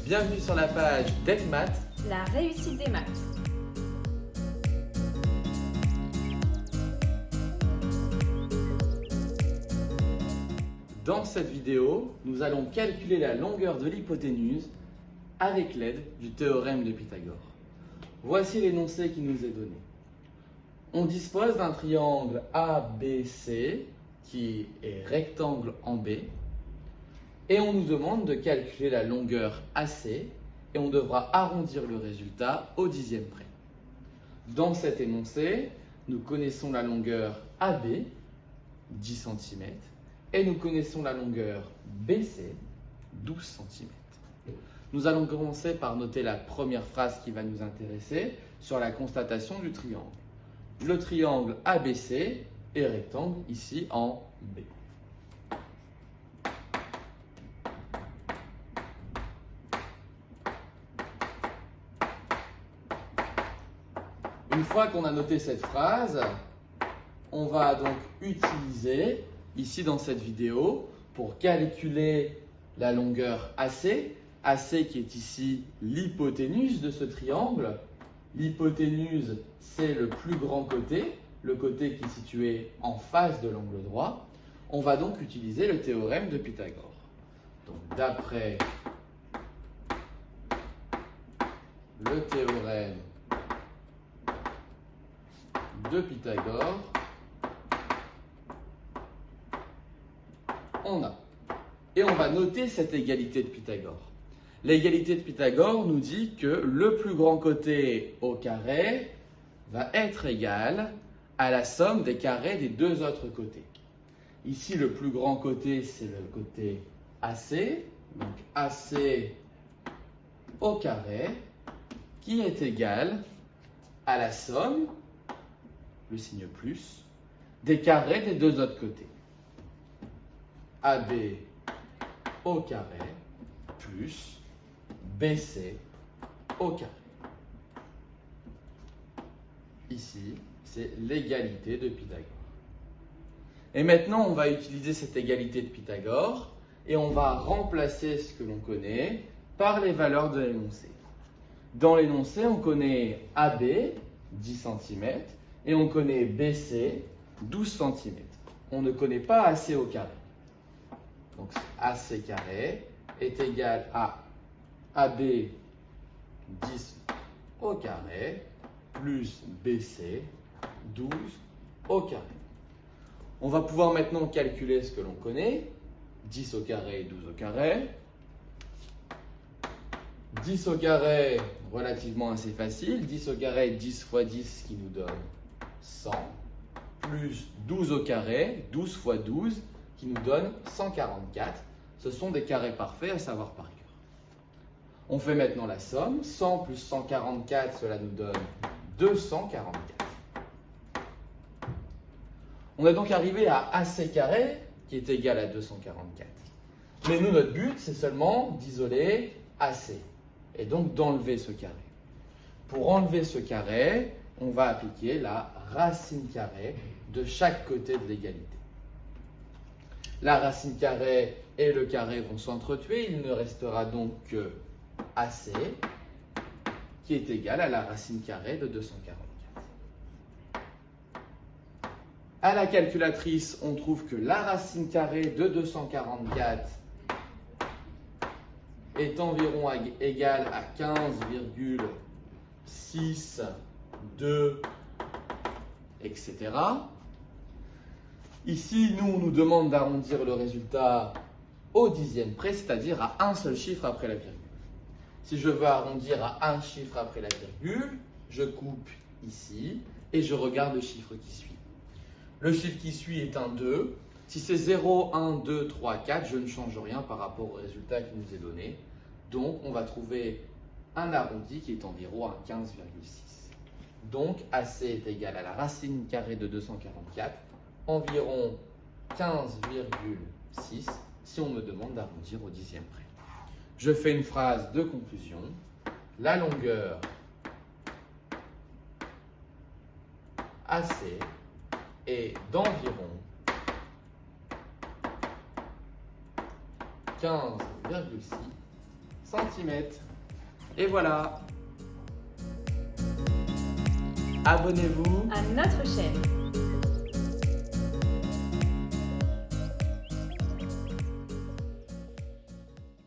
Bienvenue sur la page DECMath. La réussite des maths. Dans cette vidéo, nous allons calculer la longueur de l'hypoténuse avec l'aide du théorème de Pythagore. Voici l'énoncé qui nous est donné. On dispose d'un triangle ABC qui est rectangle en B et on nous demande de calculer la longueur AC et on devra arrondir le résultat au dixième près. Dans cet énoncé, nous connaissons la longueur AB, 10 cm, et nous connaissons la longueur BC, 12 cm. Nous allons commencer par noter la première phrase qui va nous intéresser sur la constatation du triangle. Le triangle ABC est rectangle ici en B. Une fois qu'on a noté cette phrase, on va donc utiliser ici dans cette vidéo pour calculer la longueur AC. AC qui est ici l'hypoténuse de ce triangle. L'hypoténuse, c'est le plus grand côté, le côté qui est situé en face de l'angle droit. On va donc utiliser le théorème de Pythagore. Donc d'après le théorème de Pythagore, on a. Et on va noter cette égalité de Pythagore. L'égalité de Pythagore nous dit que le plus grand côté au carré va être égal à la somme des carrés des deux autres côtés. Ici, le plus grand côté, c'est le côté AC. Donc AC au carré qui est égal à la somme, le signe plus, des carrés des deux autres côtés. AB au carré plus BC au carré. Ici, c'est l'égalité de Pythagore. Et maintenant, on va utiliser cette égalité de Pythagore et on va remplacer ce que l'on connaît par les valeurs de l'énoncé. Dans l'énoncé, on connaît AB, 10 cm, et on connaît BC, 12 cm. On ne connaît pas AC au carré. Donc AC carré est égal à AB 10 au carré plus BC 12 au carré. On va pouvoir maintenant calculer ce que l'on connaît. 10 au carré et 12 au carré. 10 au carré, relativement assez facile. 10 au carré, 10 fois 10 qui nous donne 100. Plus 12 au carré, 12 fois 12 qui nous donne 144. Ce sont des carrés parfaits à savoir par cœur. On fait maintenant la somme. 100 plus 144, cela nous donne 244. On est donc arrivé à AC carré qui est égal à 244. Mais nous, notre but, c'est seulement d'isoler AC et donc d'enlever ce carré. Pour enlever ce carré, on va appliquer la racine carrée de chaque côté de l'égalité. La racine carrée et le carré vont s'entretuer. Il ne restera donc que AC qui est égal à la racine carrée de 244. À la calculatrice, on trouve que la racine carrée de 244 est environ égale à 15,62, etc. Ici, on nous demande d'arrondir le résultat au dixième près, c'est-à-dire à un seul chiffre après la virgule. Si je veux arrondir à un chiffre après la virgule, je coupe ici et je regarde le chiffre qui suit. Le chiffre qui suit est un 2. Si c'est 0, 1, 2, 3, 4, je ne change rien par rapport au résultat qui nous est donné. Donc, on va trouver un arrondi qui est environ à 15,6. Donc, AC est égal à la racine carrée de 244, environ 15,6 si on me demande d'arrondir au dixième près. Je fais une phrase de conclusion. La longueur AC est d'environ 15,6 cm. Et voilà. Abonnez-vous À notre chaîne.